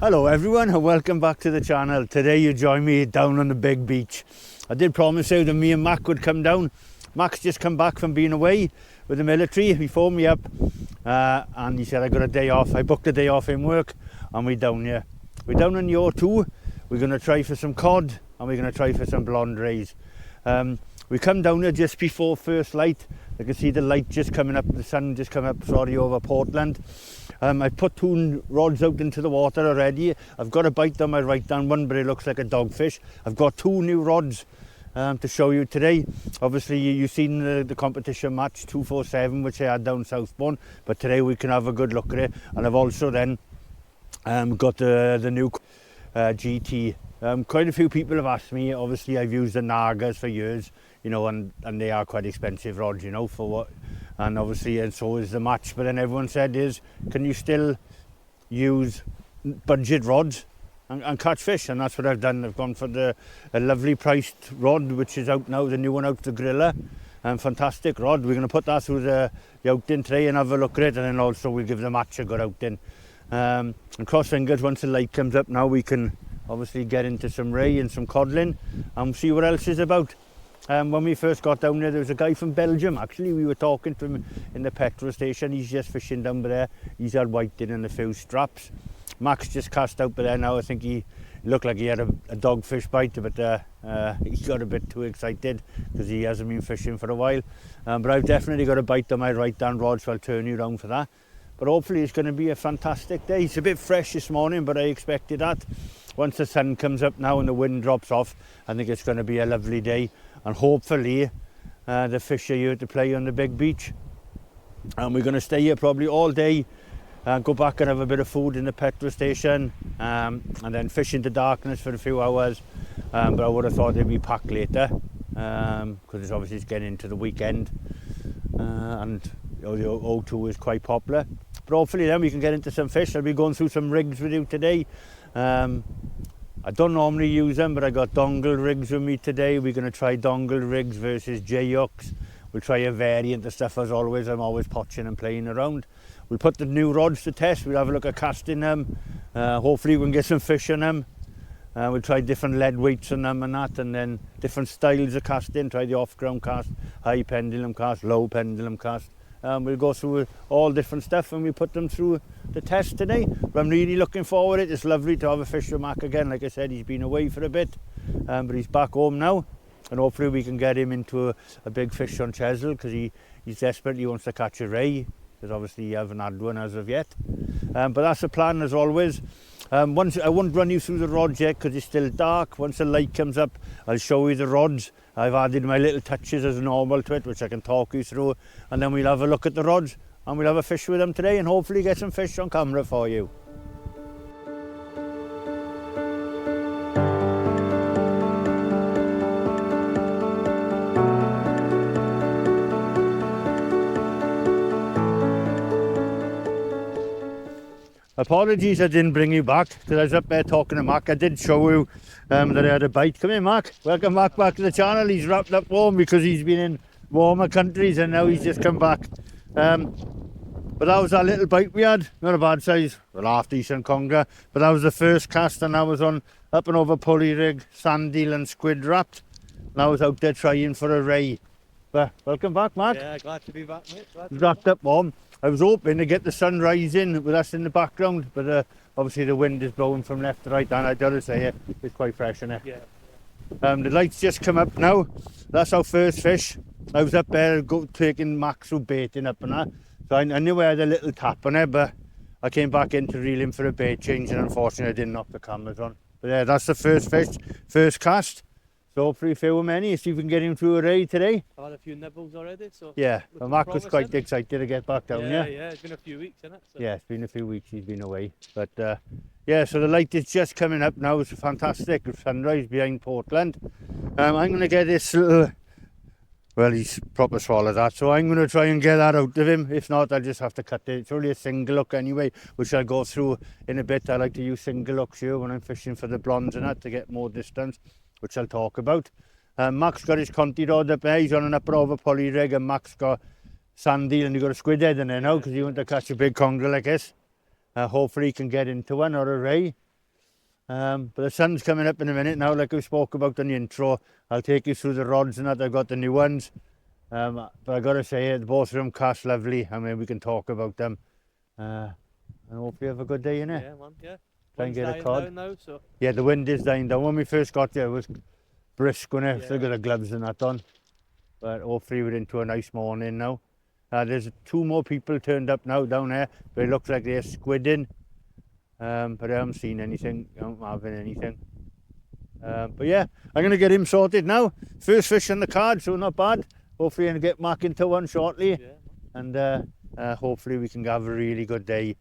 Hello everyone and welcome back to the channel. Today you join me down on the big beach. I did promise you that me and Mac would come down. Mac's just come back from being away with the military. He phoned me up and he said I got a day off. I booked a day off in work and we're down here. We're down in the O2. We're going to try for some cod and we're going to try for some blonde rays. We come down here just before first light. You can see the light just coming up, the sun just coming up, over Portland. I put two rods out into the water already. I've got a bite on my right hand one, but it looks like a dogfish. I've got two new rods to show you today. Obviously, you've seen the competition match 247, which I had down Southbourne, but today we can have a good look at it. And I've also then got the new GT. Quite a few people have asked me. Obviously, I've used the Nagas for years, you know, and they are quite expensive rods, you know, for what. And obviously, and so is the match. But then everyone said can you still use budget rods and catch fish? And that's what I've done. I've gone for a lovely priced rod, which is out now, the new one out, the Griller. Fantastic rod. We're going to put that through the outing tray and have a look at it. And then also we'll give the match a good outing. And cross fingers, once the light comes up now, we can obviously get into some ray and some codling and see what else is about. When we first got down there was a guy from Belgium. Actually, we were talking to him in the petrol station. He's just fishing down there. He's had whiting and a few straps. Max just cast out by there now. I think he looked like he had a dogfish bite, but he got a bit too excited because he hasn't been fishing for a while. But I've definitely got a bite on my right hand rod, so I'll turn you around for that. But hopefully it's going to be a fantastic day. It's a bit fresh this morning, but I expected that. Once the sun comes up now and the wind drops off, I think it's going to be a lovely day. And hopefully the fish are here to play on the big beach. And we're going to stay here probably all day, go back and have a bit of food in the petrol station, and then fish into darkness for a few hours. But I would have thought they'd be packed later, because it's getting into the weekend. And the O2 is quite popular. But hopefully then we can get into some fish. I'll be going through some rigs with you today. I don't normally use them, but I got dongle rigs with me today. We're going to try dongle rigs versus J-hooks. We'll try a variant of stuff as always. I'm always potching and playing around. We'll put the new rods to test. We'll have a look at casting them. Hopefully we can get some fish on them. We'll try different lead weights on them and that, and then different styles of casting. Try the off-ground cast, high pendulum cast, low pendulum cast. We'll go through all different stuff and we put them through the test today. But I'm really looking forward to it. It's lovely to have a fish with Mac again. Like I said, he's been away for a bit, but he's back home now. And hopefully we can get him into a big fish on Chesil, because he's desperate. He wants to catch a ray, because obviously he hasn't had one as of yet. But that's the plan as always. I won't run you through the rods yet because it's still dark. Once the light comes up, I'll show you the rods. I've added my little touches as normal to it, which I can talk you through. And then we'll have a look at the rods and we'll have a fish with them today and hopefully get some fish on camera for you. Apologies I didn't bring you back because I was up there talking to Mac. I did show you that I had a bite. Come here, Mac. Welcome back to the channel. He's wrapped up warm because he's been in warmer countries and now he's just come back. But that was our little bite we had. Not a bad size. Well, half decent conger. But that was the first cast and I was on up and over pulley rig, sand eel and squid wrapped. And I was out there trying for a ray. But welcome back, Mac. Yeah, glad to be back, mate. Wrapped up warm. I was hoping to get the sun rising with us in the background, but obviously the wind is blowing from left to right, and I gotta say it's quite fresh in it. Yeah. The lights just come up now. That's our first fish. I was up there taking Max through baiting up and that, so I knew I had a little tap on it, but I came back in to reel him for a bait change, and unfortunately I didn't knock the cameras on. But yeah, that's the first fish, first cast. So hopefully a few many, see if we can get him through a ray today. I've had a few nibbles already, so... Yeah, well, Mark was quite excited to get back down here. Yeah, it's been a few weeks, hasn't it? So. Yeah, it's been a few weeks he's been away. But yeah, so the light is just coming up now. It's fantastic sunrise behind Portland. I'm going to get this little... Well, he's proper swallowed that, so I'm going to try and get that out of him. If not, I'll just have to cut it. It's only a single hook anyway, which I'll go through in a bit. I like to use single hooks here when I'm fishing for the blondes and that to get more distance, which I'll talk about. Mac's got his Conti rod up there. He's on an up and over pulley rig, and Mac's got sand eel and he's got a squid head in there now because he wants to catch a big conger like this. Hopefully he can get into one or a ray. But the sun's coming up in a minute now, like we spoke about in the intro. I'll take you through the rods and that. I've got the new ones. But I got to say it, both of them cast lovely. I mean, we can talk about them. And hopefully have a good day, innit? Yeah, man, yeah. Try and Wind's get a dying cod. down now, so Yeah, the wind is dying down. When we first got there, it was brisk, wasn't it? Yeah. Still got the gloves and that on. But hopefully we're into a nice morning now. There's 2 more people turned up now down there, but it looks like they're squidding. But I haven't seen anything, I haven't having anything. But yeah, I'm going to get him sorted now. First fish on the card, so not bad. Hopefully I'm going to get Mac into one shortly. yeah. And hopefully we can have a really good day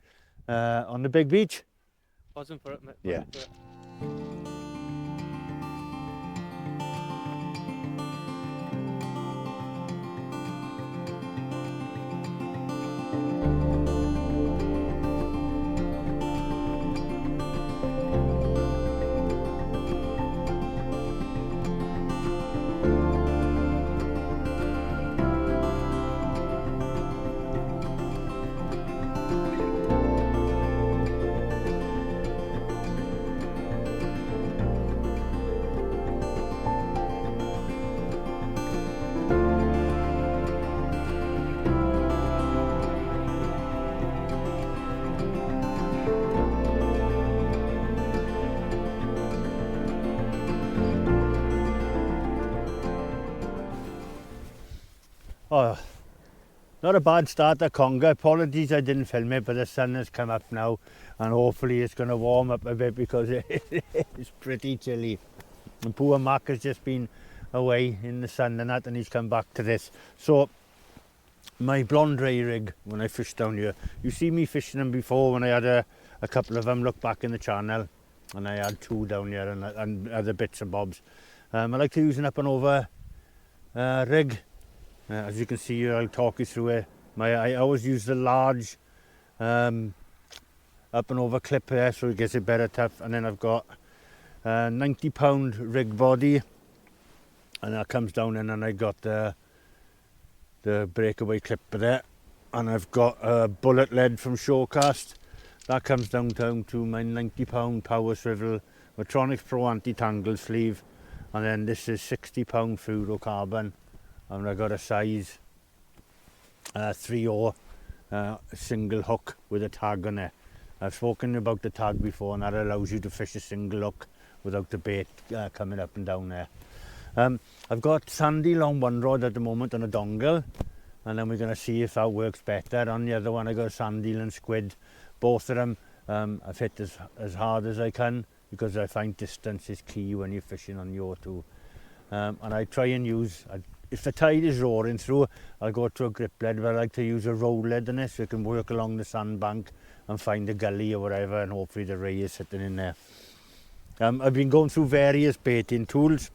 on the big beach. Buzzing for it, mate. Yeah. Buzzing for it. Oh, not a bad start at Conga. Apologies I didn't film it, but the sun has come up now and hopefully it's going to warm up a bit because it is pretty chilly. And poor Mac has just been away in the sun and that, and he's come back to this. So my blonde ray rig, when I fished down here, you see me fishing them before when I had a couple of them. Look back in the channel, and I had 2 down here and other bits and bobs. I like to use an up and over rig. As you can see here, I'll talk you through it. I always use the large up and over clip there, so it gets it better tough. And then I've got a 90-pound rig body, and that comes down in, and I got the breakaway clip there. And I've got a bullet lead from Showcast. That comes down to my 90-pound power swivel Matronics Pro anti-tangle sleeve. And then this is 60-pound fluorocarbon. And I got a size 3/0 single hook with a tag on it. I've spoken about the tag before, and that allows you to fish a single hook without the bait coming up and down there. I've got sandy long one rod at the moment on a dongle, and then we're going to see if that works better. On the other one I got a sandeel and squid. Both of them I've hit as hard as I can, because I find distance is key when you're fishing on your 2. And I try and use, if the tide is roaring through, I'll go to a grip lead, but I like to use a roll lead on it so I can work along the sandbank and find a gully or whatever, and hopefully the ray is sitting in there. I've been going through various baiting tools,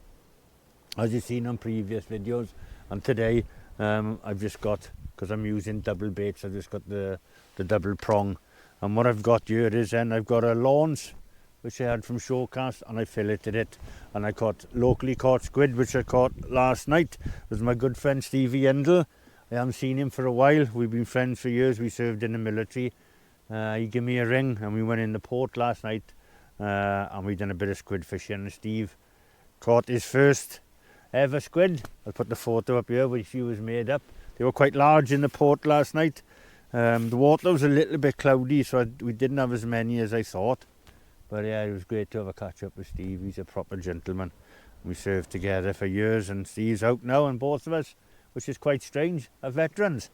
as you've seen on previous videos, and today I've just got, because I'm using double baits, I've just got the double prong. And what I've got here is then I've got a lance, which I had from Showcast, and I filleted it, and I caught locally caught squid, which I caught last night. It was my good friend Stevie Endel. I haven't seen him for a while. We've been friends for years. We served in the military. He gave me a ring, and we went in the port last night, and we done a bit of squid fishing. And Steve caught his first ever squid. I'll put the photo up here, which he was made up. They were quite large in the port last night. The water was a little bit cloudy, so we didn't have as many as I thought. But yeah, it was great to have a catch up with Steve. He's a proper gentleman. We served together for years, and Steve's out now, and both of us, which is quite strange, are veterans.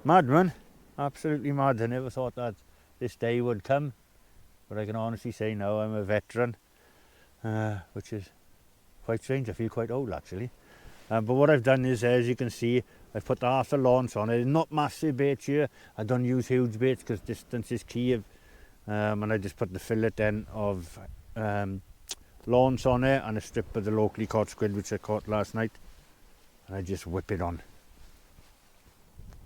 Mad, man. Absolutely mad. I never thought that this day would come. But I can honestly say now I'm a veteran, which is quite strange. I feel quite old, actually. But what I've done is, as you can see, I've put half a launce on it. Not massive baits here. I don't use huge baits because distance is key. And I just put the fillet then of launce on it, and a strip of the locally caught squid, which I caught last night, and I just whip it on.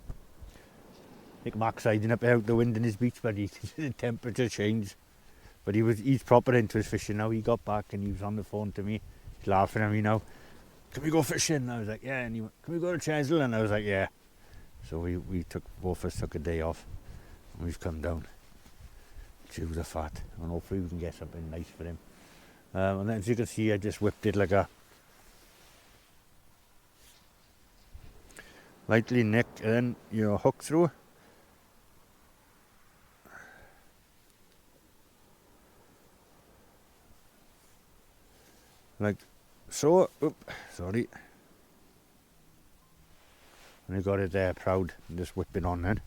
I think Mac's hiding up out the wind in his beach buddy. The temperature changed, but he's proper into his fishing now. He got back and he was on the phone to me. He's laughing at me now. Can we go fishing? And I was like, yeah. And he went, can we go to Chesil? And I was like, yeah. So both of us took a day off, and we've come down. chew the fat, and hopefully we can get something nice for him. And then as you can see, I just whipped it like a lightly nicked, and then you hook through. Like so. Oop, sorry. And you got it there, proud, and just whip it on then.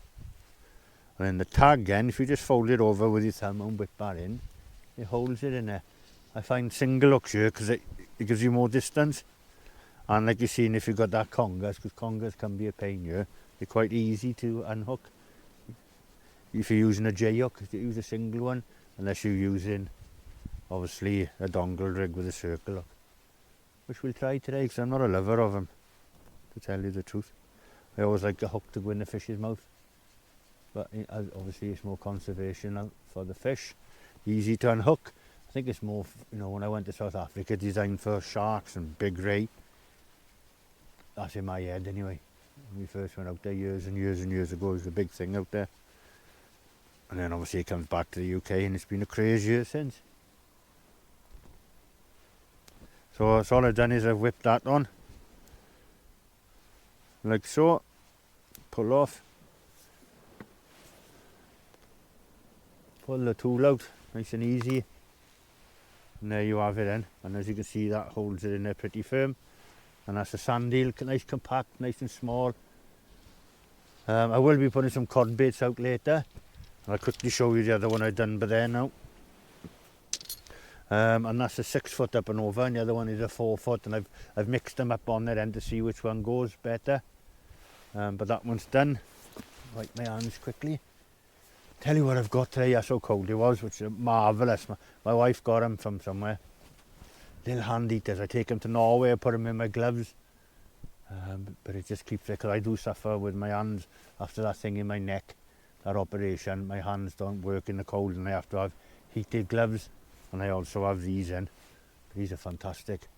And then the tag again, if you just fold it over with your thumb and whip that in, it holds it in there. I find single hooks here because it gives you more distance. And like you've seen, if you've got that congas, because congas can be a pain here, they're quite easy to unhook. If you're using a J hook, use a single one, unless you're using, obviously, a dongle rig with a circle hook. Which we'll try today, because I'm not a lover of them, to tell you the truth. I always like a hook to go in the fish's mouth. But obviously it's more conservation for the fish. Easy to unhook. I think it's more, when I went to South Africa, designed for sharks and big ray. That's in my head anyway. When we first went out there years and years and years ago, it was a big thing out there. And then obviously it comes back to the UK, and it's been a crazy year since. So that's all I've done is I've whipped that on. Like so. Pull off. Pull the tool out, nice and easy. And there you have it then. And as you can see, that holds it in there pretty firm. And that's a sand eel, nice compact, nice and small. I will be putting some cod baits out later. And I'll quickly show you the other one I've done by there now. And that's a 6 foot up and over, and the other one is a 4 foot, and I've mixed them up on there end to see which one goes better. But that one's done. Wipe my hands quickly. Tell you what I've got today. That's how cold it was, which is marvellous. My wife got them from somewhere. Little hand eaters. I take them to Norway, I put them in my gloves. But it just keeps it, because I do suffer with my hands after that thing in my neck, that operation. My hands don't work in the cold, and I have to have heated gloves. And I also have these in. These are fantastic.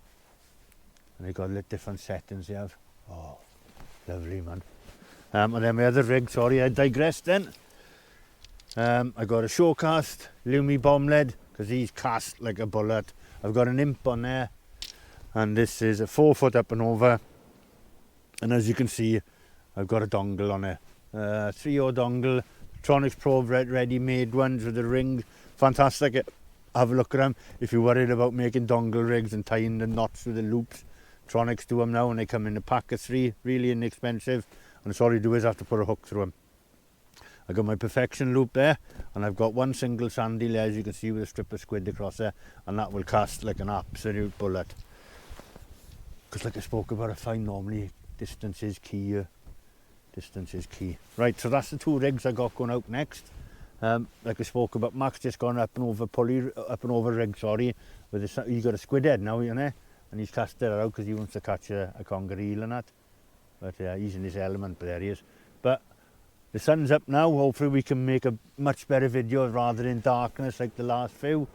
And they got different settings they have. Oh, lovely, man. And then my other rig, sorry, I digressed then. I got a showcast Lumi bomb lead, because these cast like a bullet. I've got an imp on there, and this is a 4 foot up and over. And as you can see, I've got a dongle on it. 3/0 dongle, Tronics Pro ready-made ones with the rings. Fantastic. Have a look at them. If you're worried about making dongle rigs and tying the knots with the loops, Tronics do them now, and they come in a pack of 3, really inexpensive. And all you do is have to put a hook through them. I got my perfection loop there, and I've got one single sandy there, as you can see, with a strip of squid across there, and that will cast like an absolute bullet. Because like I spoke about, I find normally distance is key here. Distance is key. Right, so that's the 2 rigs I got going out next. Like I spoke about, Mac's just gone up and over rig, sorry, with he's got a squid head now, and he's cast it out because he wants to catch a conger eel and that. But he's in his element, but there he is. But the sun's up now. Hopefully we can make a much better video rather than darkness like the last few.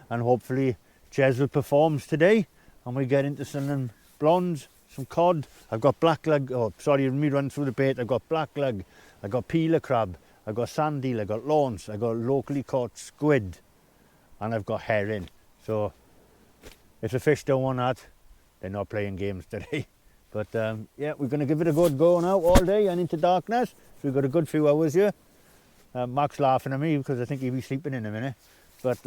And hopefully Chesil performs today, and we get into some blondes, some cod. I've got black lug. Oh, sorry, let me run through the bait. I've got black lug. I've got peeler crab. I've got sand eel. I've got lawns. I've got locally caught squid, and I've got herring. So if the fish don't want that, they're not playing games today. But yeah, we're going to give it a good go now all day and into darkness. So we've got a good few hours here. Mark's laughing at me because I think he'll be sleeping in a minute. But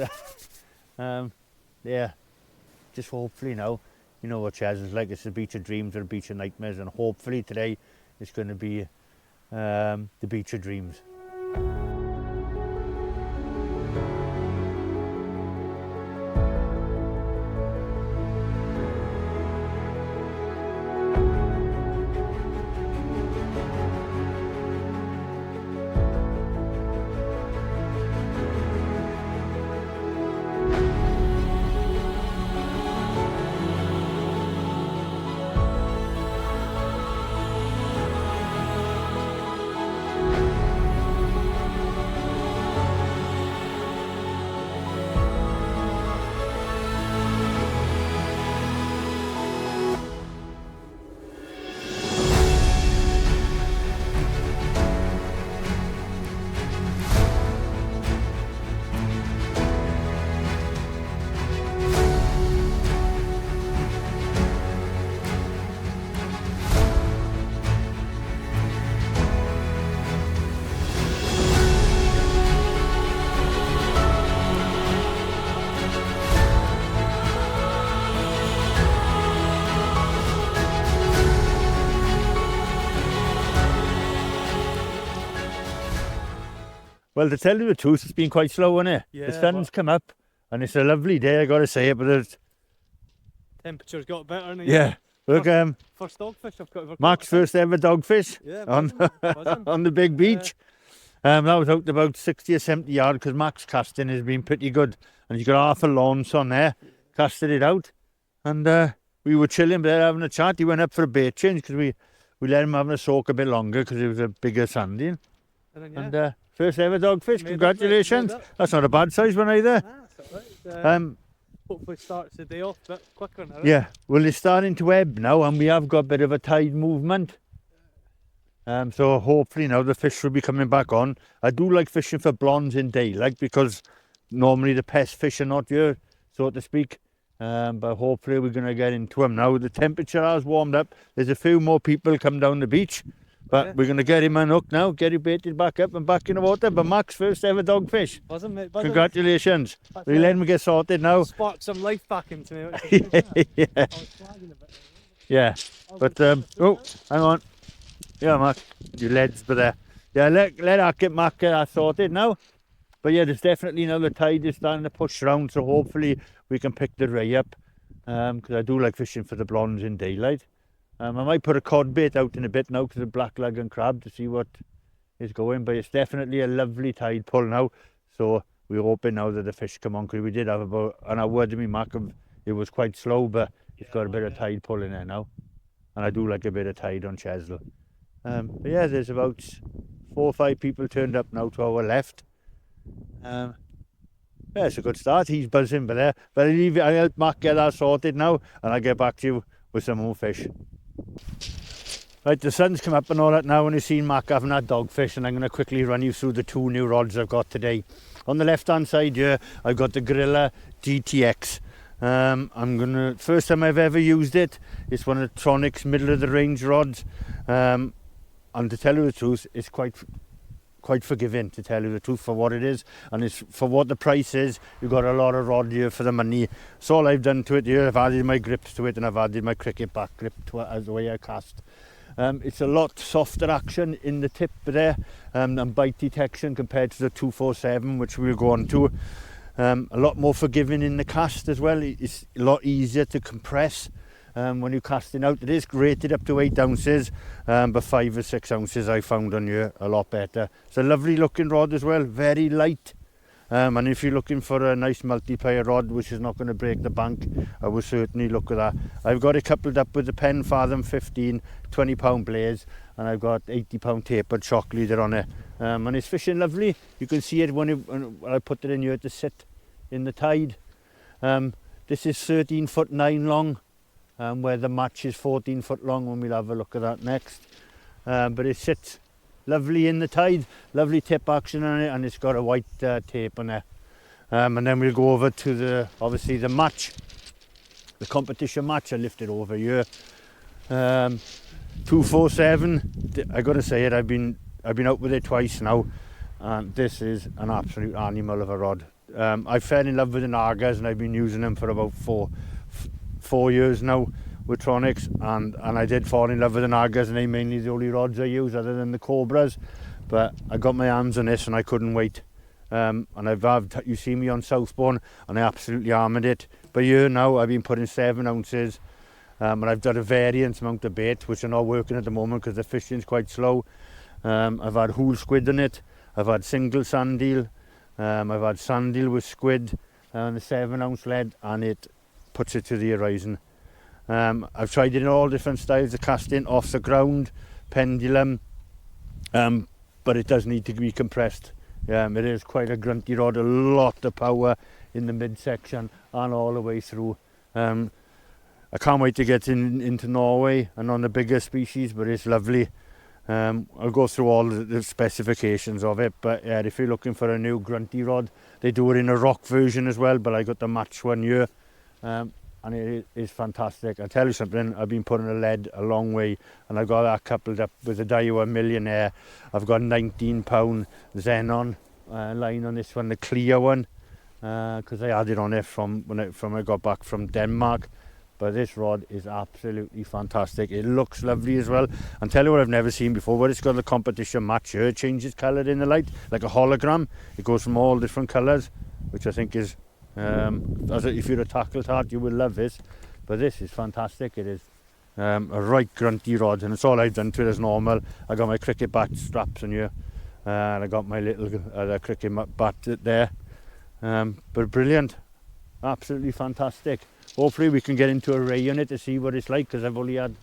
yeah, just hopefully now, you know what Chesil's like. It's a beach of dreams or a beach of nightmares, and hopefully today it's going to be the beach of dreams. Well, to tell you the truth, it's been quite slow, hasn't it? Yeah, The sun's come up, and it's a lovely day, I got to say it, but it's, temperature's got better. And yeah. Look, First dogfish I've got ever Mark's caught, I think. first ever dogfish Yeah, on, buzzing. on the big beach. That was out about 60 or 70 yards because Mac's casting has been pretty good. And he's got half a launch on there, casted it out. And we were chilling there having a chat. He went up for a bait change because we let him have a soak a bit longer because it was a bigger sanding. And then, yeah. And first ever dogfish, Made up, mate, congratulations. made up. That's not a bad size one either. That's all right. Um, Hopefully starts the day off a bit quicker now. Yeah, well, it's starting to ebb now, and we have got a bit of a tide movement. So hopefully now the fish will be coming back on. I do like fishing for blondes in daylight because normally the pest fish are not here, so to speak. But hopefully we're going to get into them now. The temperature has warmed up. There's a few more people come down the beach, but we're going to get him unhooked now, get him baited back up and back in the water. But Mac's first ever dogfish. Buzzing, mate, buzzing. Congratulations. We let him get sorted now. Sparked some life back into me. Which is good, Yeah. I was flagging a bit. Yeah, but oh, hang on. Yeah, Mac, your legs were there. Yeah, let that get Mac sorted now. But yeah, there's definitely now the tide is starting to push around, so hopefully we can pick the ray up. Because I do like fishing for the blondes in daylight. I might put a cod bait out in a bit now because of black leg and crab to see what is going. But it's definitely a lovely tide pull now. So we're hoping now that the fish come on, because we did have about an hour to me, Mac. It was quite slow, but it's got a bit of tide pull in there now. And I do like a bit of tide on Chesil. But yeah, there's about 4 or 5 people turned up now to our left. Yeah, it's a good start. He's buzzing, but I'll help Mac get that sorted now, and I'll get back to you with some more fish. Right, the sun's come up and all that now, and you've seen Mac having that dogfish, and I'm going to quickly run you through the 2 new rods I've got today. On the left-hand side here, I've got the Gorilla GTX. First time I've ever used it. It's one of Tronic's middle-of-the-range rods. And to tell you the truth, it's quite forgiving, to tell you the truth, for what it is, and it's for what the price is. You've got a lot of rod here for the money. So all I've done to it here, I've added my grips to it, and I've added my cricket back grip to it as the way I cast. It's a lot softer action in the tip there, and bite detection compared to the 247, which we'll go on to. A lot more forgiving in the cast as well. It's a lot easier to compress. When you're casting out, it is rated up to 8 ounces, but 5 or 6 ounces I found on here a lot better. It's a lovely looking rod as well, very light. And if you're looking for a nice multiplier rod which is not going to break the bank, I would certainly look at that. I've got it coupled up with the Pen Fathom 15 20-pound blaze, and I've got 80-pound tapered shock leader on it. And it's fishing lovely. You can see it when I put it in here to sit in the tide. This is 13'9" long. Where the match is 14 foot long, when we'll have a look at that next. But it sits lovely in the tide, lovely tip action on it, and it's got a white tape on it. And then we'll go over to obviously the match, the competition match. I lift it over here. 247. I gotta say it, I've been out with it twice now, and this is an absolute animal of a rod. I fell in love with the Nagas, and I've been using them for about 4 years now with Tronics, and I did fall in love with the Nagas, and they mainly the only rods I use other than the Cobras. But I got my hands on this and I couldn't wait. And you see me on Southbourne, and I absolutely armoured it. But here now I've been putting 7 ounces, and I've done a variant amount of bait which are not working at the moment because the fishing's quite slow. I've had hool squid in it, I've had single sand eel, I've had sand eel with squid, and a 7 ounce lead, and it puts it to the horizon. I've tried it in all different styles of casting, off the ground, pendulum, but it does need to be compressed. It is quite a grunty rod, a lot of power in the midsection and all the way through. I can't wait to get into Norway and on the bigger species, but it's lovely. I'll go through all the specifications of it, but yeah, if you're looking for a new grunty rod, they do it in a rock version as well, but I got the match one here. And it is fantastic. I tell you something, I've been putting a lead a long way, and I've got that coupled up with the Daiwa Millionaire. I've got 19-pound Xenon line on this one, the clear one, because I had it on it from when I got back from Denmark. but this rod is absolutely fantastic. It looks lovely as well. And tell you what I've never seen before, but it's got the competition match here. It changes colour in the light, like a hologram. It goes from all different colours, which I think is, if you're a tackle tart, you will love this. But this is fantastic. It is a right grunty rod, and it's all I've done to it as normal. I got my cricket bat straps on here, and I got my little cricket bat there. But brilliant, absolutely fantastic. Hopefully we can get into a ray on it to see what it's like, because I've only had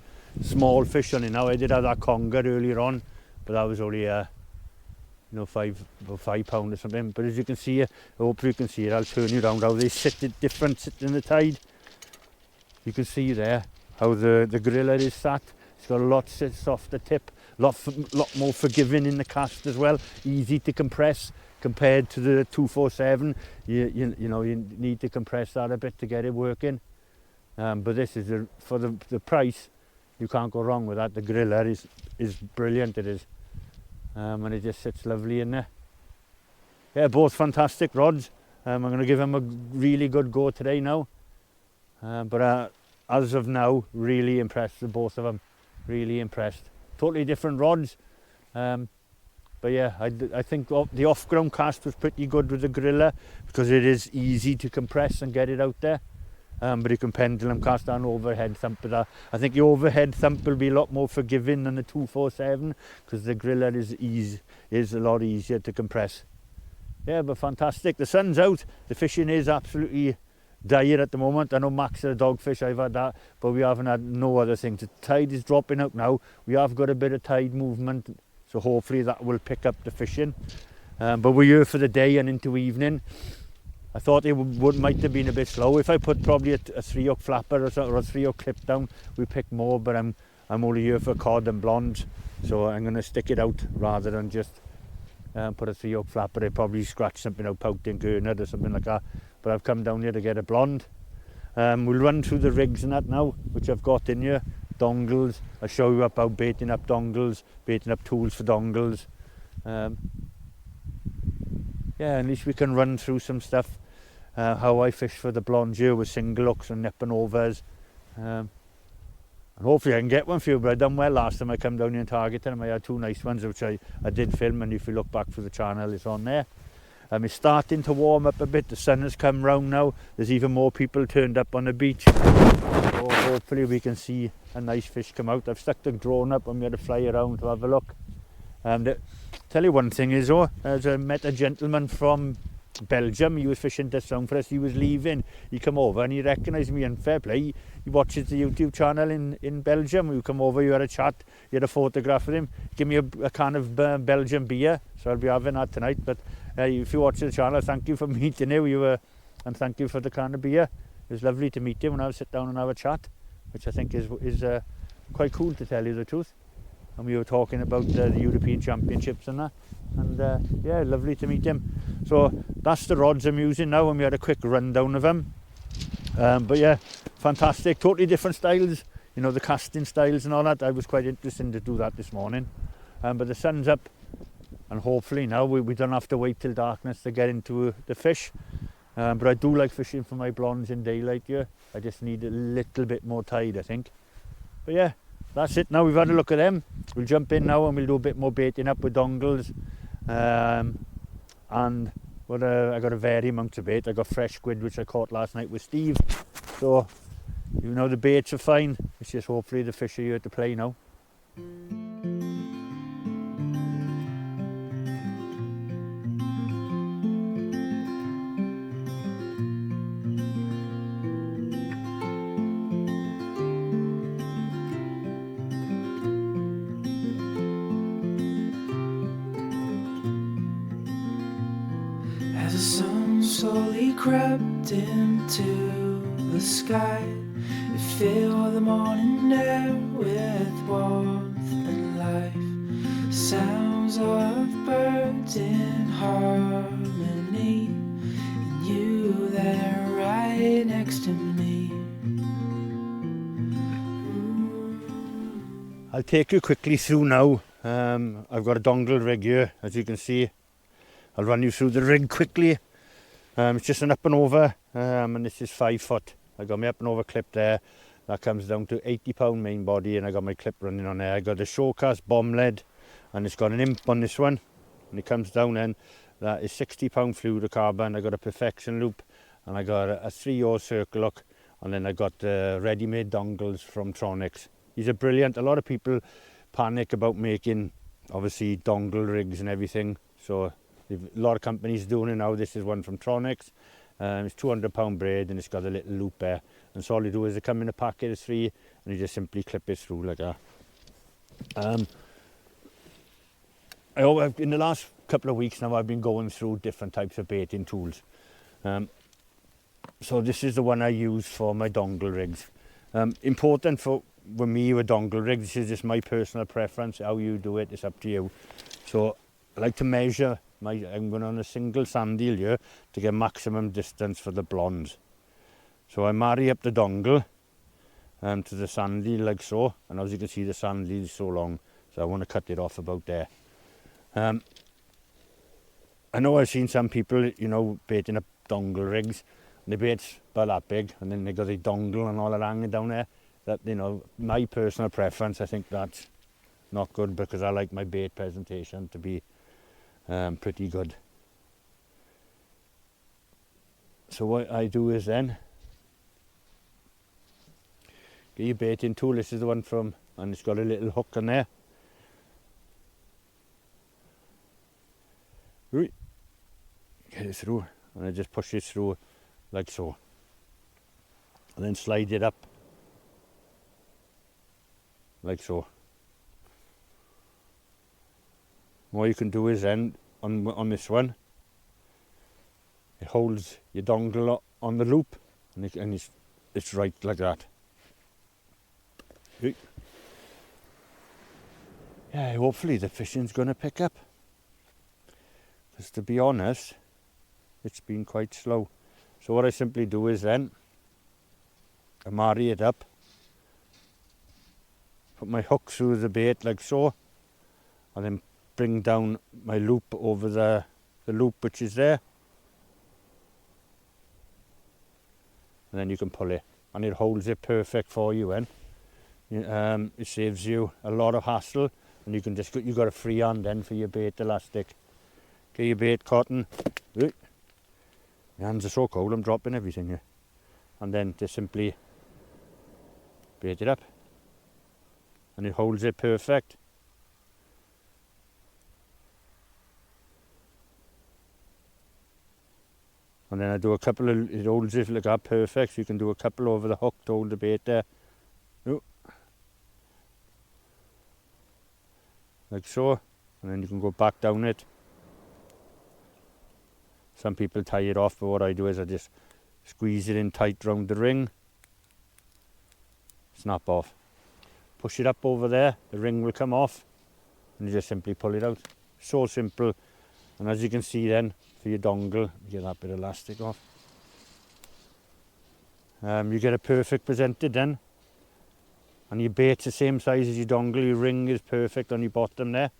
small fish on it now. I did have that conger earlier on, but that was only about £5 or something. But as you can see, hopefully you can see it. I'll turn you around how they sit in the tide. You can see there how the griller is sat. It's got a lot softer tip, lot more forgiving in the cast as well. Easy to compress compared to the 247. You know, you need to compress that a bit to get it working. But this is for the price, you can't go wrong with that. The griller is brilliant. It is, and it just sits lovely in there. Yeah, both fantastic rods. I'm going to give them a really good go today now. But as of now, really impressed with both of them. Really impressed. Totally different rods. But yeah, I think the off-ground cast was pretty good with the griller, because it is easy to compress and get it out there. But you can pendulum cast and overhead thump with that. I think the overhead thump will be a lot more forgiving than the 247, because the griller is a lot easier to compress. Yeah, but fantastic. The sun's out. The fishing is absolutely dire at the moment. I know Max had a dogfish, I've had that, but we haven't had no other things. The tide is dropping out now. We have got a bit of tide movement, so hopefully that will pick up the fishing. But we're here for the day and into evening. I thought it might have been a bit slow. If I put probably a 3-hook flapper or a 3-hook clip down, we pick more, but I'm only here for cod and blondes, so I'm going to stick it out rather than just put a 3-hook flapper. I'd probably scratch something out, pouting gurnard or something like that. But I've come down here to get a blonde. We'll run through the rigs and that now, which I've got in here. Dongles. I'll show you about baiting up dongles, baiting up tools for dongles. Yeah, at least we can run through some stuff. How I fish for the blondes here with single hooks and nipping overs. And hopefully I can get one for you, but I done well last time I come down here and targeted them. I had 2 nice ones, which I did film, and if you look back through the channel, it's on there. It's starting to warm up a bit. The sun has come round now. There's even more people turned up on the beach. So hopefully we can see a nice fish come out. I've stuck the drone up and we had to fly around to have a look. Tell you one thing is, I met a gentleman from Belgium. He was fishing this down for us. He was leaving. He come over and he recognised me, and fair play. He watches the YouTube channel in Belgium. We come over, you had a chat, you had a photograph with him. Give me a can of Belgian beer, so I'll be having that tonight. But if you watch the channel, thank you for meeting him. And thank you for the can of beer. It was lovely to meet him, and I'll sit down and have a chat, which I think is quite cool, to tell you the truth. And we were talking about the European Championships and that. And yeah, lovely to meet him. So that's the rods I'm using now, and we had a quick rundown of them. But yeah, fantastic, totally different styles, you know, the casting styles and all that. I was quite interested to do that this morning. But the sun's up, and hopefully now we don't have to wait till darkness to get into the fish. But I do like fishing for my blondes in daylight here. I just need a little bit more tide, I think. But yeah, that's it. Now we've had a look at them. We'll jump in now and we'll do a bit more baiting up with dongles. And I got a vary amount of bait. I got fresh squid, which I caught last night with Steve. So, you know, the baits are fine. It's just hopefully the fish are here to play now. As the sun slowly crept into the sky, it filled the morning air with warmth and life. Sounds of birds in harmony, and you there right next to me. I'll take you quickly through now. I've got a dongle rig here, as you can see. I'll run you through the rig quickly. It's just an up and over, and this is 5 foot. I got my up and over clip there. That comes down to £80 main body, and I got my clip running on there. I got the Showcast bomb lead, and it's got an imp on this one, and it comes down, and that is £60 fluorocarbon. I got a perfection loop, and I got a 3-0 circle lock, and then I got ready-made dongles from Tronics. These are brilliant. A lot of people panic about making, obviously, dongle rigs and everything. So a lot of companies doing it now. This is one from Tronics. It's £200 braid, and it's got a little loop there. And so all you do is they come in a packet of 3, and you just simply clip it through like that. In the last couple of weeks now, I've been going through different types of baiting tools. So this is the one I use for my dongle rigs. Important for me with dongle rigs, this is just my personal preference. How you do it, it's up to you. So I like to measure, I'm going on a single sand eel here to get maximum distance for the blondes. So I marry up the dongle to the sand eel like so, and as you can see the sand eel is so long, so I want to cut it off about there. I know I've seen some people, you know, baiting up dongle rigs, and the bait's about that big, and then they got the dongle and all that hanging down there. That, you know, my personal preference, I think that's not good, because I like my bait presentation to be pretty good. So what I do is then get your baiting tool. This is the one from, and it's got a little hook on there. Get it through, and I just push it through like so, and then slide it up like so. What you can do is then on this one, it holds your dongle on the loop, and it's right like that. Yeah, hopefully the fishing's going to pick up, because to be honest, it's been quite slow. So what I simply do is then I marry it up, put my hook through the bait like so, and then bring down my loop over the loop which is there, and then you can pull it, and it holds it perfect for you. And it saves you a lot of hassle, and you got a free hand then for your bait elastic. Get your bait cotton. My hands are so cold, I'm dropping everything here. And then just simply bait it up, and it holds it perfect. And then I do a couple of, it holds it like that perfect, so you can do a couple over the hook to hold the bait there. Like so, and then you can go back down it. Some people tie it off, but what I do is I just squeeze it in tight round the ring, snap off, push it up over there, the ring will come off, and you just simply pull it out. So simple. And as you can see then, for your dongle, you get that bit of elastic off. You get a perfect presented then, and your bait's the same size as your dongle. Your ring is perfect on your bottom there,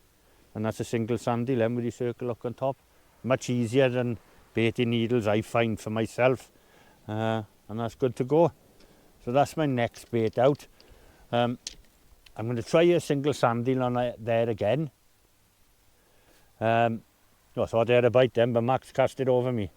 and that's a single sand eel then with your circle lock on top. Much easier than baiting needles, I find, for myself, and that's good to go. So that's my next bait out. I'm going to try a single sand eel on there again. I thought I had a bite then, but Max cast it over me.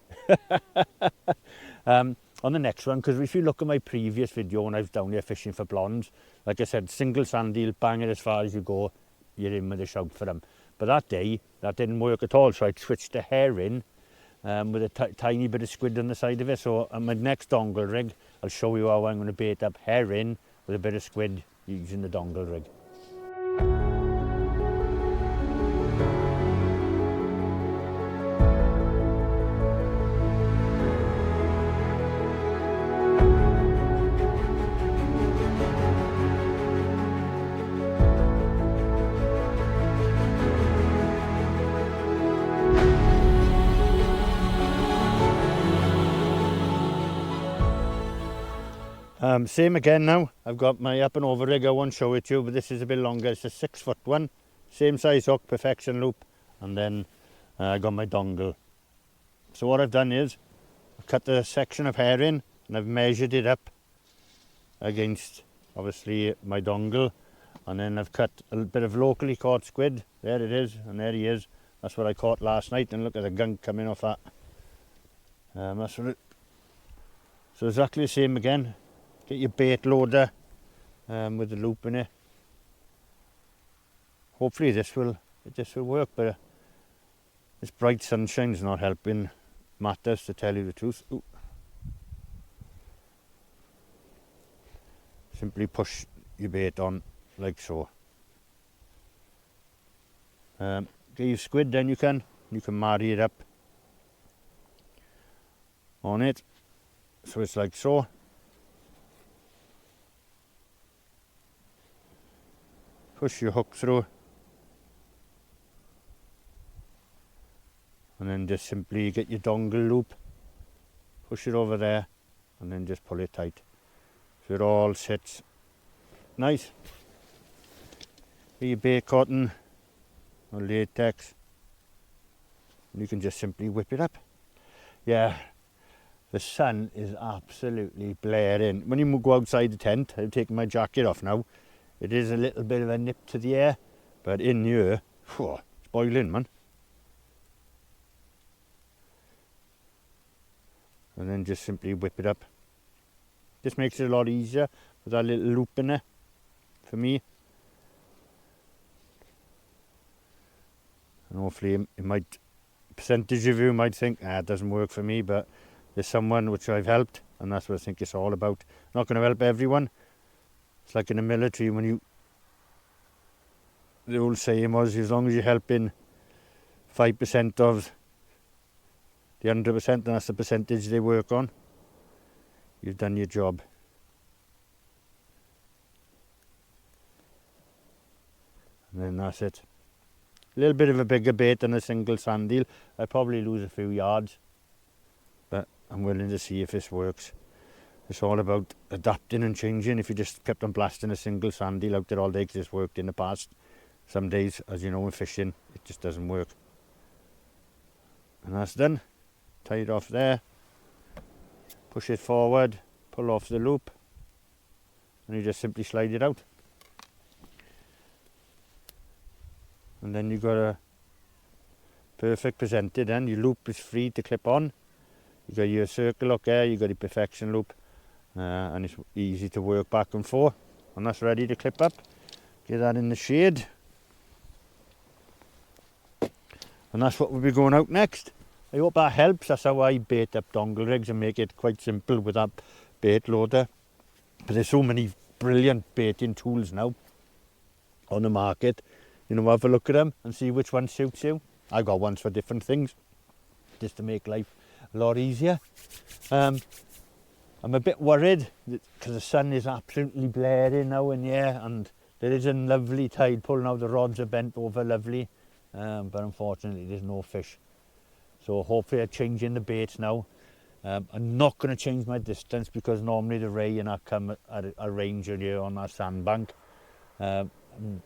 On the next one, because if you look at my previous video when I was down here fishing for blondes, like I said, single sand eel, bang it as far as you go, you're in with a shout for them. But that day, that didn't work at all, so I switched to herring with a tiny bit of squid on the side of it. So on my next dongle rig, I'll show you how I'm going to bait up herring with a bit of squid using the dongle rig. Same again now. I've got my up and over rig. I won't show it to you, but this is a bit longer. It's a 6-foot one, same size hook, perfection loop, and then I got my dongle. So what I've done is I've cut the section of herring and I've measured it up against obviously my dongle, and then I've cut a bit of locally caught squid. There it is, and there he is. That's what I caught last night, and look at the gunk coming off that. That's what it. So exactly the same again. Get your bait loader with the loop in it. Hopefully this will work, but this bright sunshine's not helping matters, to tell you the truth. Ooh. Simply push your bait on like so. Get your squid, then you can marry it up on it. So it's like so. Push your hook through. And then just simply get your dongle loop, push it over there, and then just pull it tight. So it all sits nice. Get your bait cotton or latex, and you can just simply whip it up. Yeah, the sun is absolutely blaring. When you go outside the tent, I've taken my jacket off now. It is a little bit of a nip to the air, but in here, whew, it's boiling, man. And then just simply whip it up. Just makes it a lot easier with that little loop in there for me. And hopefully it might, percentage of you might think, it doesn't work for me, but there's someone which I've helped, and that's what I think it's all about. Not going to help everyone. It's like in the military, when the old saying was, as long as you're helping 5% of the 100%, and that's the percentage they work on, you've done your job. And then that's it. A little bit of a bigger bait than a single sand eel. I'd probably lose a few yards, but I'm willing to see if this works. It's all about adapting and changing. If you just kept on blasting a single sand eel out there all day because it's worked in the past, some days, as you know, in fishing, it just doesn't work. And that's done. Tie it off there, push it forward, pull off the loop, and you just simply slide it out. And then you've got a perfect presented, and your loop is free to clip on. You've got your circle hook there, you've got your perfection loop, and it's easy to work back and forth. And that's ready to clip up. Get that in the shade. And that's what we'll be going out next. I hope that helps. That's how I bait up dongle rigs and make it quite simple with that bait loader. But there's so many brilliant baiting tools now on the market. You know, have a look at them and see which one suits you. I got ones for different things, just to make life a lot easier. I'm a bit worried because the sun is absolutely blaring now in here, and there is a lovely tide pulling out. The rods are bent over lovely, but unfortunately there's no fish. So hopefully I'm changing the baits now. I'm not going to change my distance because normally the ray and I come at a range here on that sandbank, and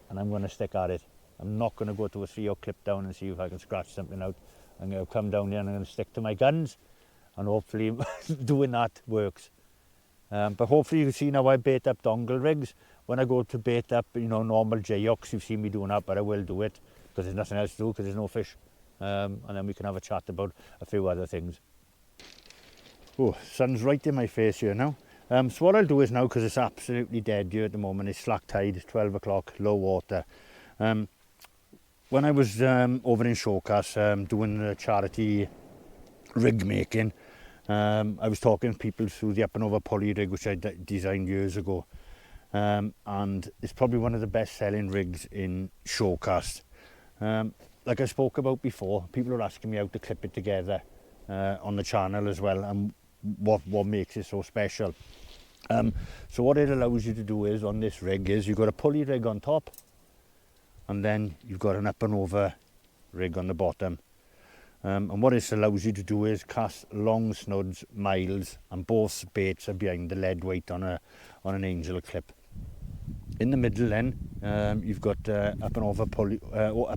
I'm going to stick at it. I'm not going to go to a 3/0 clip down and see if I can scratch something out. I'm going to come down here and I'm going to stick to my guns, and hopefully doing that works. But hopefully you see now I bait up dongle rigs. When I go to bait up, you know, normal J-hooks, you've seen me doing that, but I will do it because there's nothing else to do because there's no fish. And then we can have a chat about a few other things. Oh, sun's right in my face here now. So what I'll do is now, because it's absolutely dead here at the moment, it's slack tide, 12 o'clock, low water. When I was over in Showcast doing the charity rig making, I was talking to people through the up and over pulley rig which I designed years ago, and it's probably one of the best selling rigs in Showcast. Like I spoke about before, people are asking me how to clip it together on the channel as well, and what makes it so special. So what it allows you to do is, on this rig, is you've got a pulley rig on top, and then you've got an up and over rig on the bottom. And what this allows you to do is cast long snods, miles, and both baits are behind the lead weight on an angel clip. In the middle then, you've got up and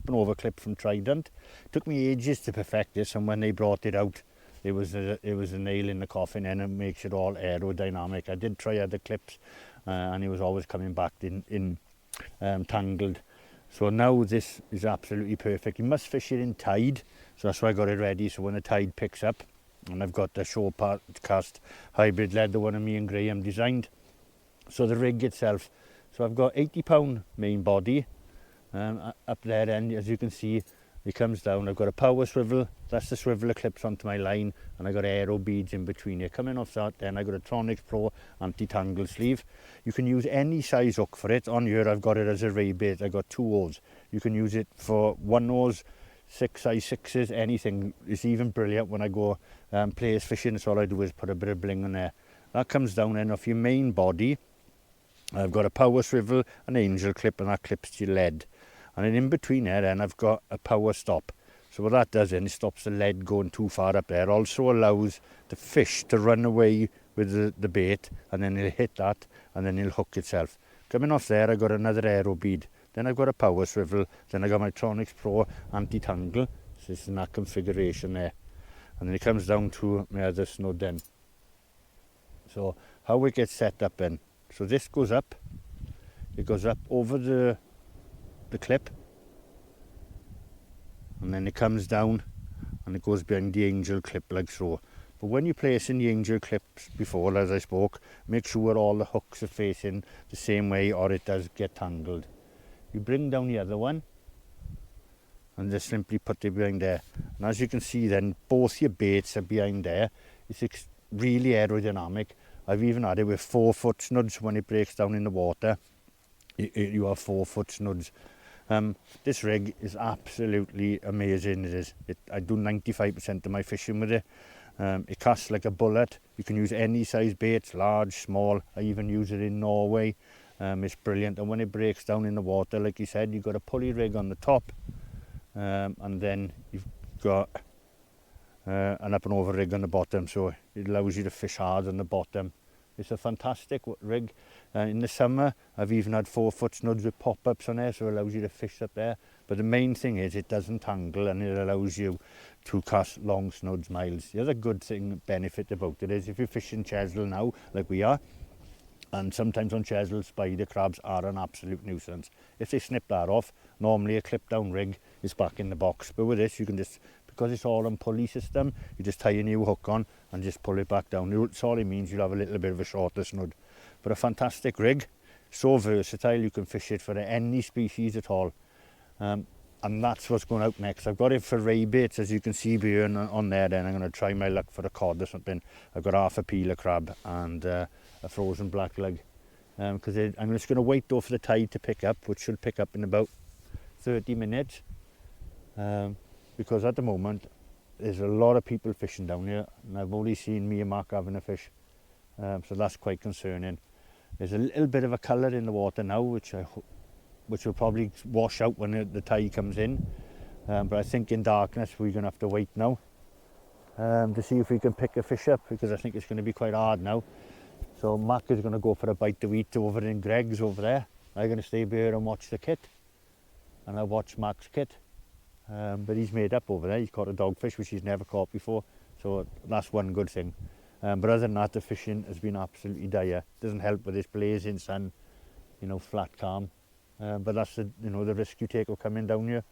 over clip from Trident. It took me ages to perfect this, and when they brought it out it was a nail in the coffin, and it makes it all aerodynamic. I did try other clips, and it was always coming back in tangled. So now this is absolutely perfect. You must fish it in tide, so that's why I got it ready, so when the tide picks up. And I've got the shore cast hybrid lead, the one of me and Graham designed. So the rig itself, so I've got 80-pound main body up there, and as you can see, it comes down. I've got a power swivel, that's the swivel that clips onto my line, and I got aero beads in between here. Coming off that, then I got a Tronics Pro anti-tangle sleeve. You can use any size hook for it. On here I've got it as a ray bait. I got 2 oars. You can use it for 1 oars, 6 size 6s, anything. It's even brilliant when I go players fishing, so all I do is put a bit of bling on there. That comes down then off your main body. I've got a power swivel, an angel clip, and that clips to your lead. And then in between there, then I've got a power stop. So what that does then, it stops the lead going too far up there. Also allows the fish to run away with the bait, and then it'll hit that, and then it'll hook itself. Coming off there, I got another aero bead. Then I've got a power swivel. Then I got my Tronics Pro anti-tangle. So it's in that configuration there. And then it comes down to my other snood then. So how it gets set up then. So this goes up. It goes up over the clip, and then it comes down and it goes behind the angel clip like so. But when you place in the angel clips before, as I spoke, make sure all the hooks are facing the same way, or it does get tangled. You bring down the other one and just simply put it behind there, and as you can see then, both your baits are behind there. It's really aerodynamic. I've even had it with 4-foot snuds. When it breaks down in the water, you have 4-foot snuds. This rig is absolutely amazing. It is. I do 95% of my fishing with it. It casts like a bullet. You can use any size baits, large, small. I even use it in Norway. It's brilliant. And when it breaks down in the water, like you said, you've got a pulley rig on the top, and then you've got an up and over rig on the bottom, so it allows you to fish hard on the bottom. It's a fantastic rig. In the summer, I've even had 4-foot snuds with pop-ups on there, so it allows you to fish up there. But the main thing is it doesn't tangle, and it allows you to cast long snuds miles. The other good thing, benefit about it is if you're fishing Chesil now, like we are, and sometimes on Chesil, spider crabs are an absolute nuisance. If they snip that off, normally a clip-down rig is back in the box. But with this, you can just, because it's all on pulley system, you just tie a new hook on and just pull it back down. That's all it means. You'll have a little bit of a shorter snud. But a fantastic rig, so versatile. You can fish it for any species at all. And that's what's going out next. I've got it for ray baits, as you can see here on there. Then I'm going to try my luck for a cod or something. I've got half a peeler crab and a frozen black lug. Because I'm just going to wait though for the tide to pick up, which should pick up in about 30 minutes. Because at the moment, there's a lot of people fishing down here, and I've only seen me and Mark having a fish. So that's quite concerning. There's a little bit of a colour in the water now, which will probably wash out when the tide comes in. But I think in darkness we're going to have to wait now to see if we can pick a fish up, because I think it's going to be quite hard now. So Mark is going to go for a bite to eat over in Greg's over there. I'm going to stay here and watch the kit, and I'll watch Mark's kit. But he's made up over there. He's caught a dogfish, which he's never caught before. So that's one good thing. But other than that, the fishing has been absolutely dire. Doesn't help with this blazing sun, you know, flat calm. But that's the risk you take of coming down here.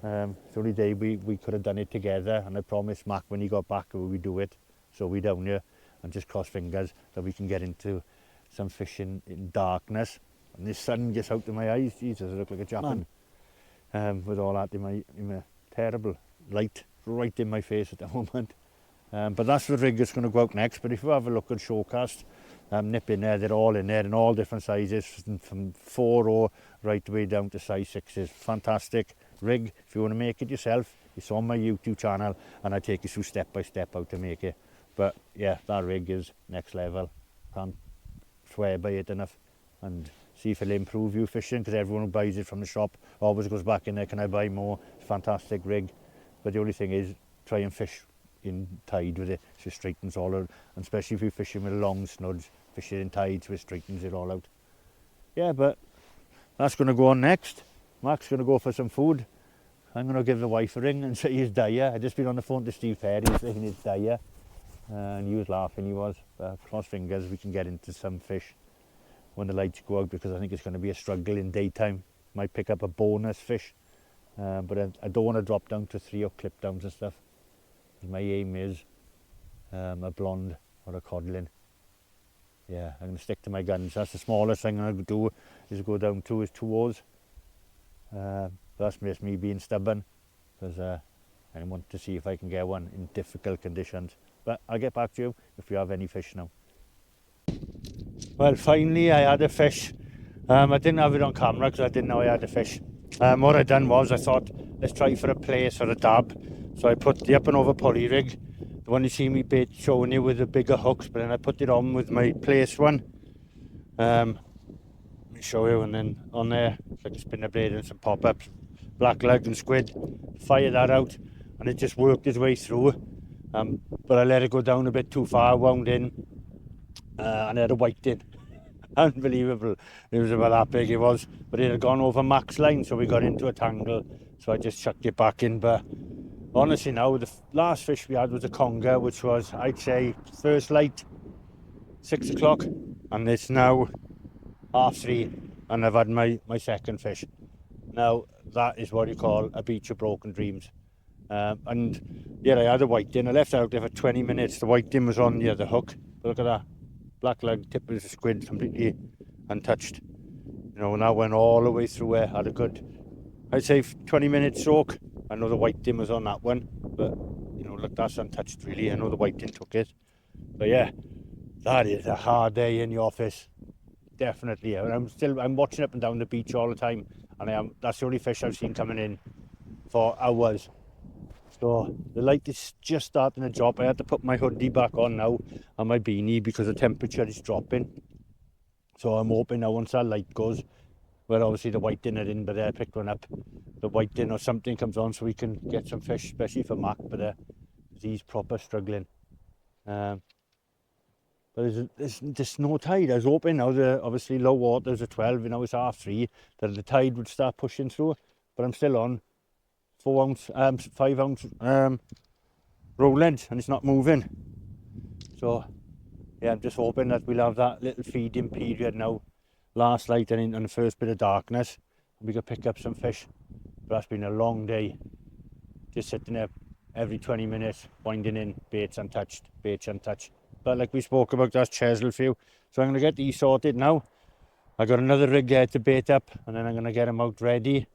The only day we could have done it together, and I promised Mac when he got back we would do it. So we're down here and just cross fingers that we can get into some fishing in darkness. And this sun gets out of my eyes. Jesus, I look like a Japan. With all that in my terrible light right in my face at the moment. But that's the rig that's going to go out next. But if you have a look at Showcast, nip in there, they're all in there in all different sizes, from 4 right the way down to size 6s. Fantastic rig. If you want to make it yourself, it's on my YouTube channel, and I take you through step by step how to make it. But yeah, that rig is next level. Can't swear by it enough. And see if it'll improve you fishing, because everyone who buys it from the shop always goes back in there, can I buy more? Fantastic rig. But the only thing is, try and fish in tide with it, so it straightens all out. And especially if you're fishing with long snuds, fish it in tide so it straightens it all out. Yeah, but that's going to go on next. Mark's going to go for some food. I'm going to give the wife a ring and say he's dire. I just been on the phone to Steve Perry saying he's dire. And he was laughing, he was. Cross fingers, we can get into some fish when the lights go out, because I think it's going to be a struggle in daytime. Might pick up a bonus fish, but I don't want to drop down to 3 or clip downs and stuff. My aim is a blonde or a codlin. Yeah, I'm going to stick to my guns. That's the smallest thing I'm going to do, is go down to is 2 oars. That's just me being stubborn, because I want to see if I can get one in difficult conditions. But I'll get back to you if we have any fish now. Well, finally I had a fish. I didn't have it on camera because I didn't know I had a fish. What I done was, I thought, let's try for a place or a dab. So I put the up and over poly rig, the one you see me bait showing you with the bigger hooks, but then I put it on with my place one. Let me show you, and then on there, it's like a spinner blade and some pop-ups, black leg and squid. Fire that out, and it just worked its way through. But I let it go down a bit too far, wound in, and I had a white in. Unbelievable. It was about that big, it was, but it had gone over max line, so we got into a tangle, so I just chucked it back in. But honestly now, the last fish we had was a conger, which was, I'd say, first light 6 o'clock, and it's now 3:30, and I've had my second fish. Now that is what you call a beach of broken dreams. And yeah, I had a whiting. I left it out there for 20 minutes. The whiting was on the other hook, but look at that, black leg, tip of the squid, completely untouched. You know, and that went all the way through there. Had a good, I'd say, 20 minute soak. I know the whiting was on that one, but you know, look, that's untouched really. I know the whiting took it, but yeah, that is a hard day in the office. Definitely. I'm watching up and down the beach all the time, and that's the only fish I've seen coming in for hours. So the light is just starting to drop. I had to put my hoodie back on now and my beanie because the temperature is dropping. So I'm hoping now once that light goes, well, obviously the whiting are in, but I picked one up. The whiting or something comes on so we can get some fish, especially for Mac, but he's proper struggling. But there's no tide. I was hoping now, obviously low water is at 12, you know, it's 3:30, that the tide would start pushing through, but I'm still on 5 ounce rollhead, and it's not moving. So yeah, I'm just hoping that we'll have that little feeding period now, last night and in the first bit of darkness, and we can pick up some fish. But that's been a long day, just sitting there every 20 minutes, winding in, baits untouched. But like we spoke about, that's Chesil for you. So I'm going to get these sorted now. I got another rig there to bait up, and then I'm going to get them out ready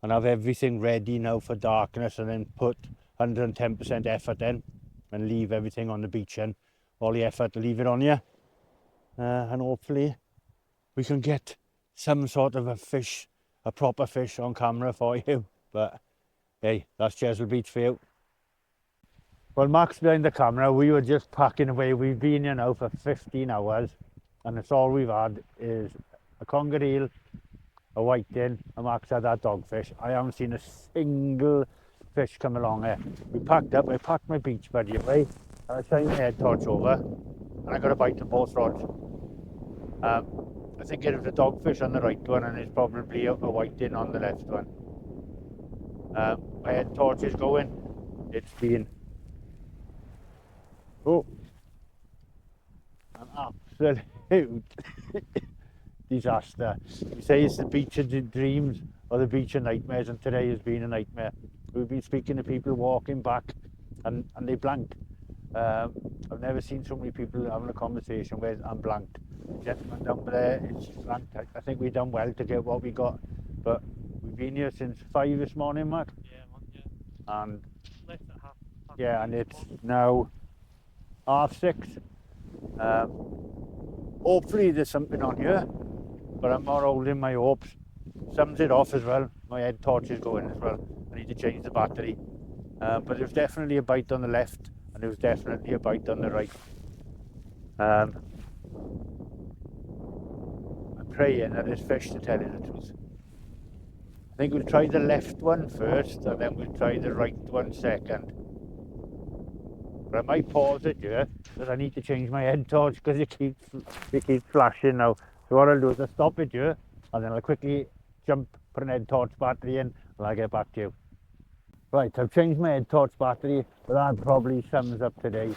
and have everything ready now for darkness, and then put 110% effort in and leave everything on the beach, and all the effort to leave it on here. And hopefully we can get some sort of a fish, a proper fish on camera for you. But hey, that's Chesil Beach for you. Well, Mac's behind the camera. We were just packing away. We've been here now for 15 hours, and that's all we've had is a conger eel, a whiting, and Mac's had that dogfish. I haven't seen a single fish come along here. We packed up. I packed my beach buddy away, and I shined my head torch over, and I got a bite of both rods. I think it was a dogfish on the right one, and it's probably a whiting on the left one. My head torch is going. It's been an absolute disaster. You say it's the beach of dreams or the beach of nightmares, and today has been a nightmare. We've been speaking to people walking back, and they blanked. I've never seen so many people having a conversation where I'm blanked. Gentleman down there, it's blanked. I think we've done well to get what we got, but we've been here since 5 this morning, Matt. Yeah, man, yeah. And Left at half yeah, and it's now 6:30. Hopefully there's something on here, but I'm not holding my hopes. Sums it off as well. My head torch is going as well. I need to change the battery. But there was definitely a bite on the left, and there was definitely a bite on the right. I'm praying that there's fish, to tell you the truth. I think we'll try the left one first, and then we'll try the right one second. But I might pause it here, because I need to change my head torch, because it keeps flashing now. So what I'll do is I'll stop it here, and then I'll quickly jump, put an head torch battery in, and I'll get back to you. Right, I've changed my head torch battery, but that probably sums up today.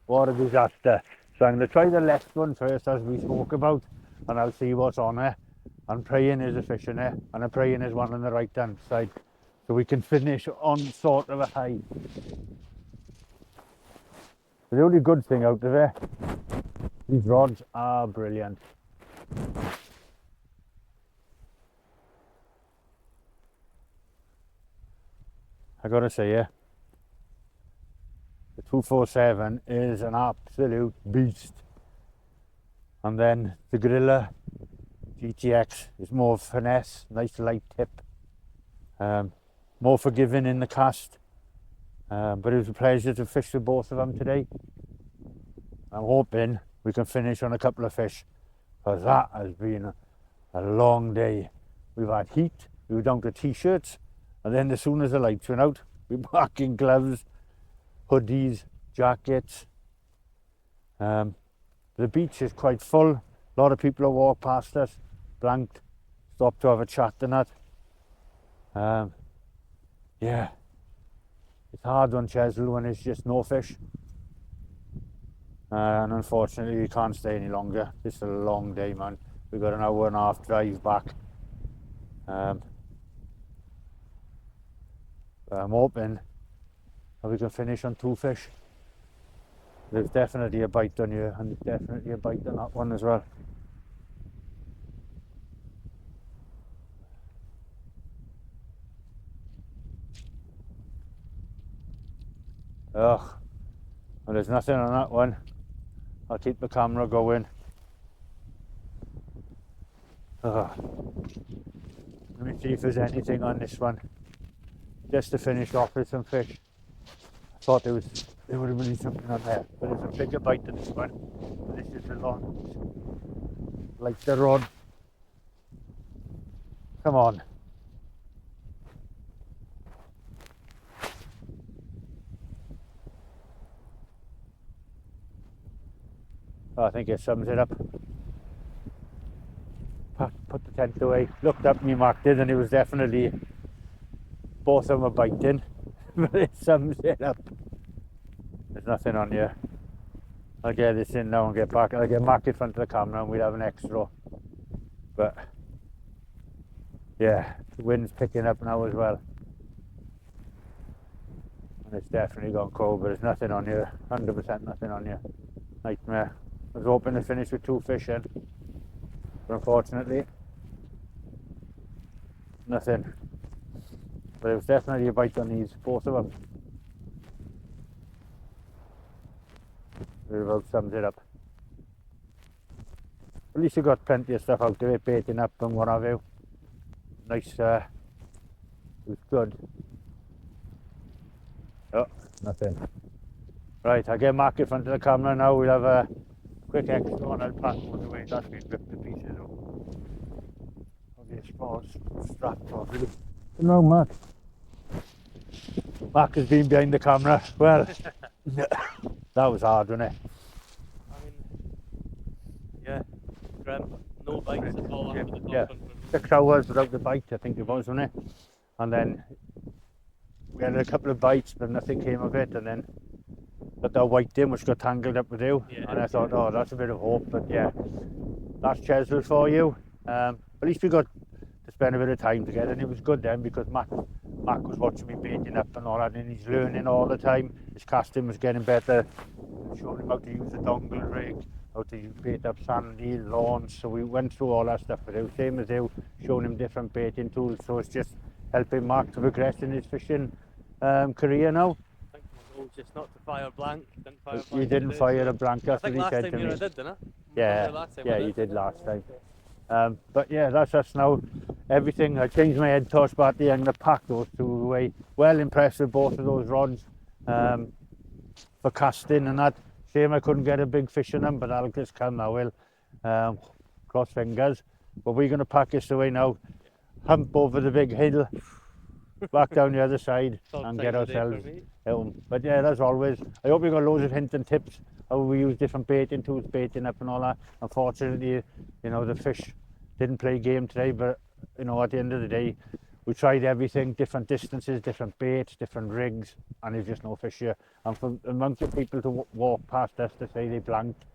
What a disaster. So I'm going to try the left one first, as we spoke about, and I'll see what's on there. I'm praying there's a fish in there, and I'm praying there's one on the right hand side, so we can finish on sort of a high. The only good thing out of it, these rods are brilliant. I gotta say, yeah, the 247 is an absolute beast. And then the Gorilla GTX is more finesse, nice light tip, more forgiving in the cast. But it was a pleasure to fish with both of them today. I'm hoping we can finish on a couple of fish, because that has been a long day. We've had heat, we were down to t-shirts, and then as soon as the lights went out, we're back in gloves, hoodies, jackets. The beach is quite full. A lot of people have walked past us, blanked, stopped to have a chat and that. Yeah, it's hard on Chesil when it's just no fish. And unfortunately we can't stay any longer. It's a long day, man. We've got an hour and a half drive back. I'm hoping that we can finish on 2 fish. There's definitely a bite on here, and there's definitely a bite on that one as well. Ugh, well, there's nothing on that one. I'll keep the camera going. Ugh. Let me see if there's anything on this one, just to finish off with some fish. I thought there would have been something on there, but there's a bigger bite than this one. This is a lot, like the rod. Come on. Oh, I think it sums it up. Put the tent away, looked up, me marked it, and it was definitely, both of them were biting, but it sums it up. There's nothing on here. I'll get this in now and get back. I'll get marked in front of the camera and we'll have an extra. But yeah, the wind's picking up now as well. And it's definitely gone cold, but there's nothing on here. 100% nothing on here. Nightmare. I was hoping to finish with 2 fish in, but unfortunately, nothing. But it was definitely a bite on these, both of them. It about sums it up. At least you got plenty of stuff out of it, baiting up and what have you. Nice, it was good. Oh, nothing. Right, I'll get Mark in front of the camera now. We'll have a quick extra and I'll pack those away. That's been ripped to pieces though. Okay, spars strapped probably. No, Mark. Mark has been behind the camera. Well, that was hard, wasn't it? I mean, yeah, grim. No bites at all after the top Yeah. one. 6 hours without the bite, I think it was, wasn't it? And then we had a couple of bites, but nothing came of it. And then got that white dim, which got tangled up with you. Yeah. And I thought, oh, that's a bit of hope. But yeah, that's Chesil for you. At least we got to spend a bit of time together, and it was good then because Mac was watching me baiting up and all that, and he's learning all the time. His casting was getting better. Showing him how to use the dongle rig, how to bait up sandy lawns. So we went through all that stuff with him, same as you, showing him different baiting tools. So it's just helping Mark to progress in his fishing career now. I think my goal just not to fire blank. Didn't fire blank. You didn't today, fire so a blank, I that's what think he last said time to you me. did, didn't I? Yeah, Last time yeah, I you did last time. But yeah, that's us now. Everything, I changed my head torch battery. I'm going to pack those 2 away. Well impressed with both of those rods for casting and that. Shame I couldn't get a big fish in them, but that'll just come, I will. Cross fingers. But we're going to pack this away now, hump over the big hill, back down the other side and get ourselves home. But yeah, as always, I hope you got loads of hints and tips how we use different baiting tools, baiting up and all that. Unfortunately, you know, the fish didn't play game today, but you know, at the end of the day, We tried everything, different distances, different baits, different rigs, and there's just no fish here. And for amongst the people to walk past us to say they blanked,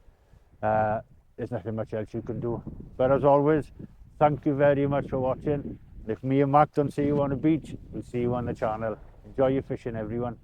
there's nothing much else you can do. But as always, thank you very much for watching. If me and Mac don't see you on the beach, we'll see you on the channel. Enjoy your fishing, everyone.